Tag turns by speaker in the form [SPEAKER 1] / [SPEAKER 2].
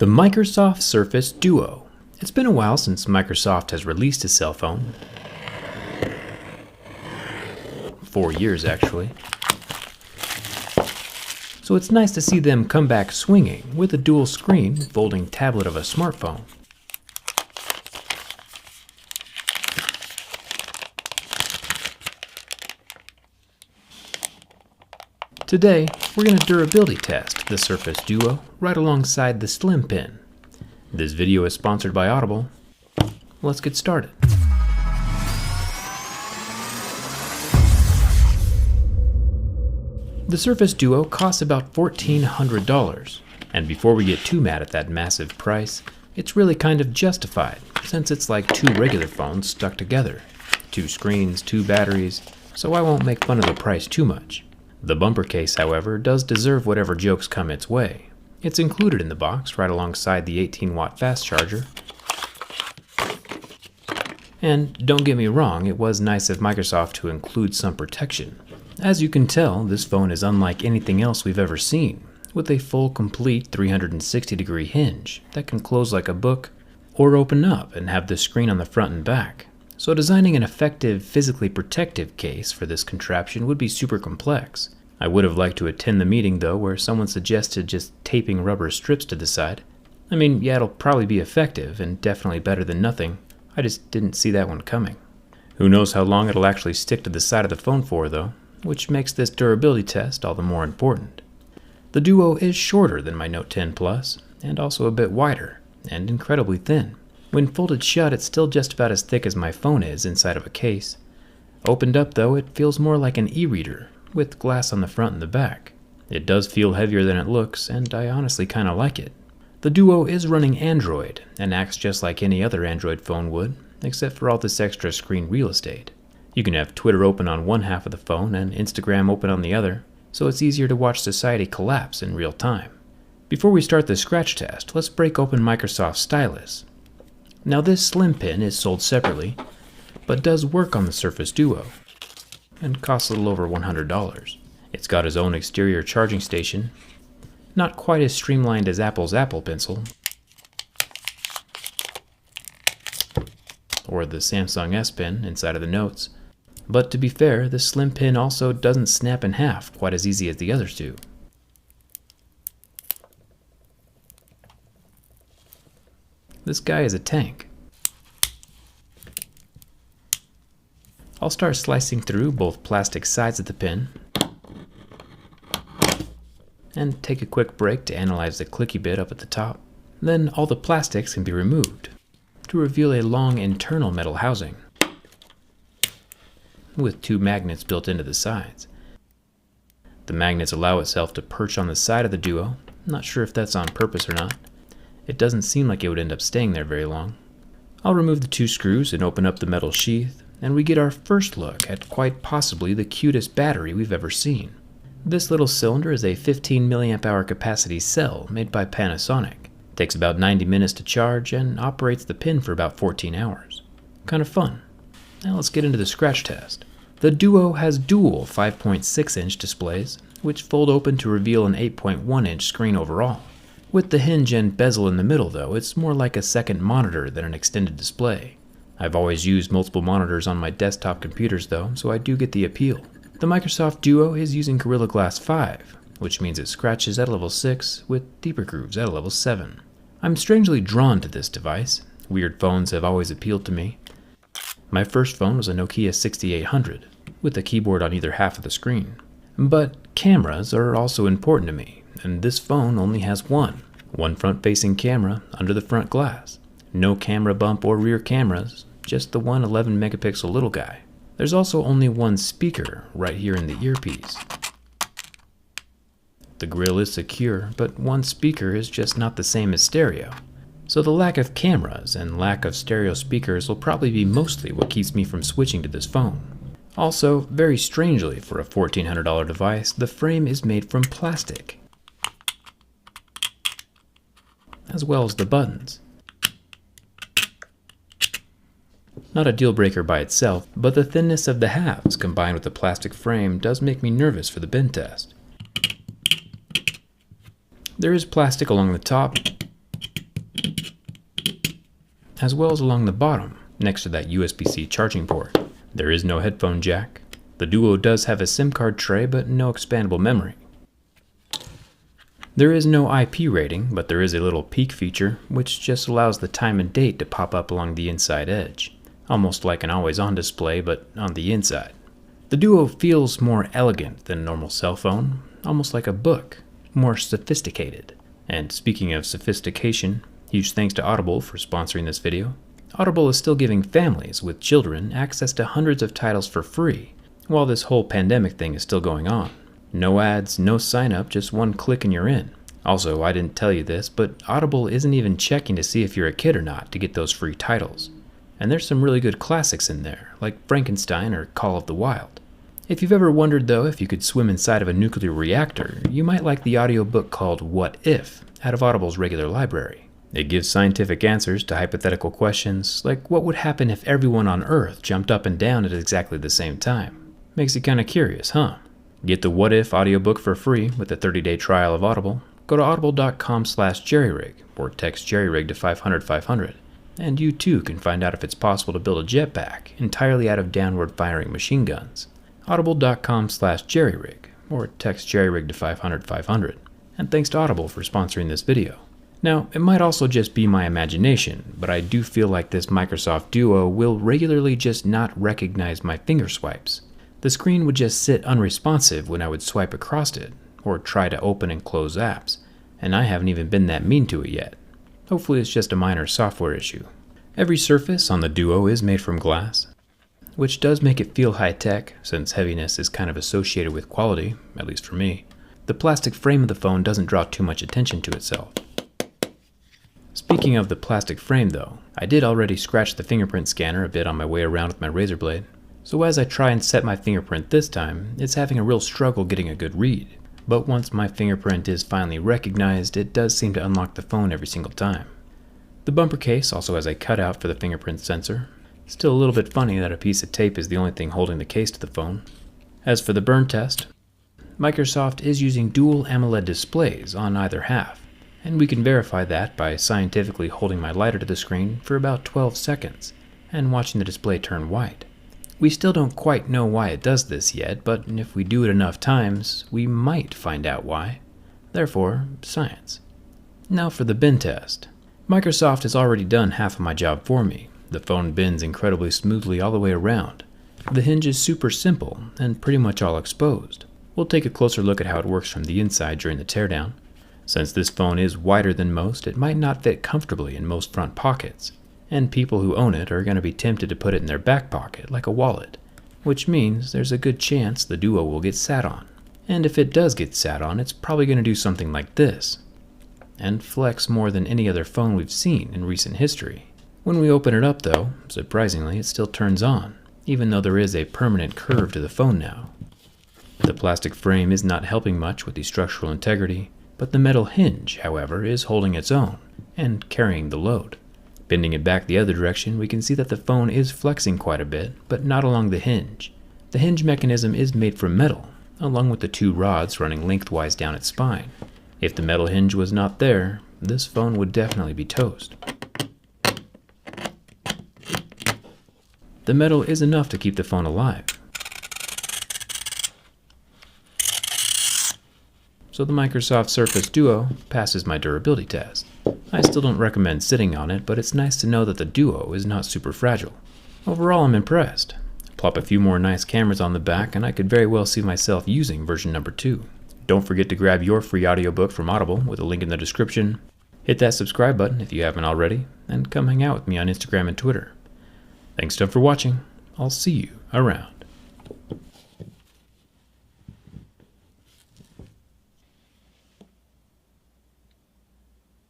[SPEAKER 1] The Microsoft Surface Duo. It's been a while since Microsoft has released a cell phone. 4 years, actually. So it's nice to see them come back swinging with a dual screen folding tablet of a smartphone. Today, we're going to durability test the Surface Duo right alongside the Slim Pen. This video is sponsored by Audible. Let's get started. The Surface Duo costs about $1,400, and before we get too mad at that massive price, it's really kind of justified, since it's like two regular phones stuck together. 2 screens, 2 batteries, so I won't make fun of the price too much. The bumper case, however, does deserve whatever jokes come its way. It's included in the box right alongside the 18-watt fast charger. And don't get me wrong, it was nice of Microsoft to include some protection. As you can tell, this phone is unlike anything else we've ever seen, with a full, complete 360-degree hinge that can close like a book or open up and have the screen on the front and back. So designing an effective, physically protective case for this contraption would be super complex. I would have liked to attend the meeting though, where someone suggested just taping rubber strips to the side. I mean, yeah, it'll probably be effective and definitely better than nothing. I just didn't see that one coming. Who knows how long it'll actually stick to the side of the phone for though, which makes this durability test all the more important. The Duo is shorter than my Note 10 Plus, and also a bit wider, and incredibly thin. When folded shut, it's still just about as thick as my phone is inside of a case. Opened up though, it feels more like an e-reader, with glass on the front and the back. It does feel heavier than it looks, and I honestly kinda like it. The Duo is running Android, and acts just like any other Android phone would, except for all this extra screen real estate. You can have Twitter open on one half of the phone and Instagram open on the other, so it's easier to watch society collapse in real time. Before we start the scratch test, let's break open Microsoft Stylus. Now this Slim Pen is sold separately, but does work on the Surface Duo, and costs a little over $100. It's got its own exterior charging station, not quite as streamlined as Apple's Apple Pencil, or the Samsung S Pen inside of the Notes. But to be fair, the Slim Pen also doesn't snap in half quite as easy as the others do. This guy is a tank. I'll start slicing through both plastic sides of the pen and take a quick break to analyze the clicky bit up at the top. Then all the plastics can be removed to reveal a long internal metal housing with 2 magnets built into the sides. The magnets allow itself to perch on the side of the Duo. Not sure if that's on purpose or not. It doesn't seem like it would end up staying there very long. I'll remove the 2 screws and open up the metal sheath, and we get our first look at quite possibly the cutest battery we've ever seen. This little cylinder is a 15 mAh capacity cell made by Panasonic. Takes about 90 minutes to charge and operates the pen for about 14 hours. Kind of fun. Now let's get into the scratch test. The Duo has dual 5.6-inch displays, which fold open to reveal an 8.1-inch screen overall. With the hinge and bezel in the middle though, it's more like a second monitor than an extended display. I've always used multiple monitors on my desktop computers though, so I do get the appeal. The Microsoft Duo is using Gorilla Glass 5, which means it scratches at level 6 with deeper grooves at a level 7. I'm strangely drawn to this device. Weird phones have always appealed to me. My first phone was a Nokia 6800, with a keyboard on either half of the screen. But cameras are also important to me, and this phone only has one front-facing camera under the front glass. No camera bump or rear cameras, just the one 11-megapixel little guy. There's also only one speaker right here in the earpiece. The grill is secure, but one speaker is just not the same as stereo. So the lack of cameras and lack of stereo speakers will probably be mostly what keeps me from switching to this phone. Also, very strangely for a $1,400 device, the frame is made from plastic, as well as the buttons. Not a deal breaker by itself, but the thinness of the halves combined with the plastic frame does make me nervous for the bend test. There is plastic along the top, as well as along the bottom, next to that USB-C charging port. There is no headphone jack. The Duo does have a SIM card tray, but no expandable memory. There is no IP rating, but there is a little peek feature, which just allows the time and date to pop up along the inside edge, almost like an always-on display, but on the inside. The Duo feels more elegant than a normal cell phone, almost like a book, more sophisticated. And speaking of sophistication, huge thanks to Audible for sponsoring this video. Audible is still giving families with children access to hundreds of titles for free, while this whole pandemic thing is still going on. No ads, no sign up, just one click and you're in. Also, I didn't tell you this, but Audible isn't even checking to see if you're a kid or not to get those free titles. And there's some really good classics in there, like Frankenstein or Call of the Wild. If you've ever wondered though if you could swim inside of a nuclear reactor, you might like the audiobook called What If, out of Audible's regular library. It gives scientific answers to hypothetical questions, like what would happen if everyone on Earth jumped up and down at exactly the same time. Makes you kinda curious, huh? Get the What If audiobook for free with a 30-day trial of Audible. Go to audible.com/jerryrig or text jerryrig to 500-500. And you too can find out if it's possible to build a jetpack entirely out of downward-firing machine guns. Audible.com/jerryrig or text jerryrig to 500-500. And thanks to Audible for sponsoring this video. Now, it might also just be my imagination, but I do feel like this Microsoft Duo will regularly just not recognize my finger swipes. The screen would just sit unresponsive when I would swipe across it, or try to open and close apps, and I haven't even been that mean to it yet. Hopefully it's just a minor software issue. Every surface on the Duo is made from glass, which does make it feel high-tech, since heaviness is kind of associated with quality, at least for me. The plastic frame of the phone doesn't draw too much attention to itself. Speaking of the plastic frame though, I did already scratch the fingerprint scanner a bit on my way around with my razor blade. So as I try and set my fingerprint this time, it's having a real struggle getting a good read. But once my fingerprint is finally recognized, it does seem to unlock the phone every single time. The bumper case also has a cutout for the fingerprint sensor. Still a little bit funny that a piece of tape is the only thing holding the case to the phone. As for the burn test, Microsoft is using dual AMOLED displays on either half, and we can verify that by scientifically holding my lighter to the screen for about 12 seconds and watching the display turn white. We still don't quite know why it does this yet, but if we do it enough times, we might find out why. Therefore, science. Now for the bin test. Microsoft has already done half of my job for me. The phone bends incredibly smoothly all the way around. The hinge is super simple and pretty much all exposed. We'll take a closer look at how it works from the inside during the teardown. Since this phone is wider than most, it might not fit comfortably in most front pockets. And people who own it are going to be tempted to put it in their back pocket like a wallet, which means there's a good chance the Duo will get sat on. And if it does get sat on, it's probably going to do something like this, and flex more than any other phone we've seen in recent history. When we open it up though, surprisingly it still turns on, even though there is a permanent curve to the phone now. The plastic frame is not helping much with the structural integrity, but the metal hinge, however, is holding its own and carrying the load. Bending it back the other direction, we can see that the phone is flexing quite a bit, but not along the hinge. The hinge mechanism is made from metal, along with the two rods running lengthwise down its spine. If the metal hinge was not there, this phone would definitely be toast. The metal is enough to keep the phone alive. So the Microsoft Surface Duo passes my durability test. I still don't recommend sitting on it, but it's nice to know that the Duo is not super fragile. Overall, I'm impressed. Plop a few more nice cameras on the back and I could very well see myself using version number 2. Don't forget to grab your free audiobook from Audible with a link in the description. Hit that subscribe button if you haven't already, and come hang out with me on Instagram and Twitter. Thanks for watching. I'll see you around.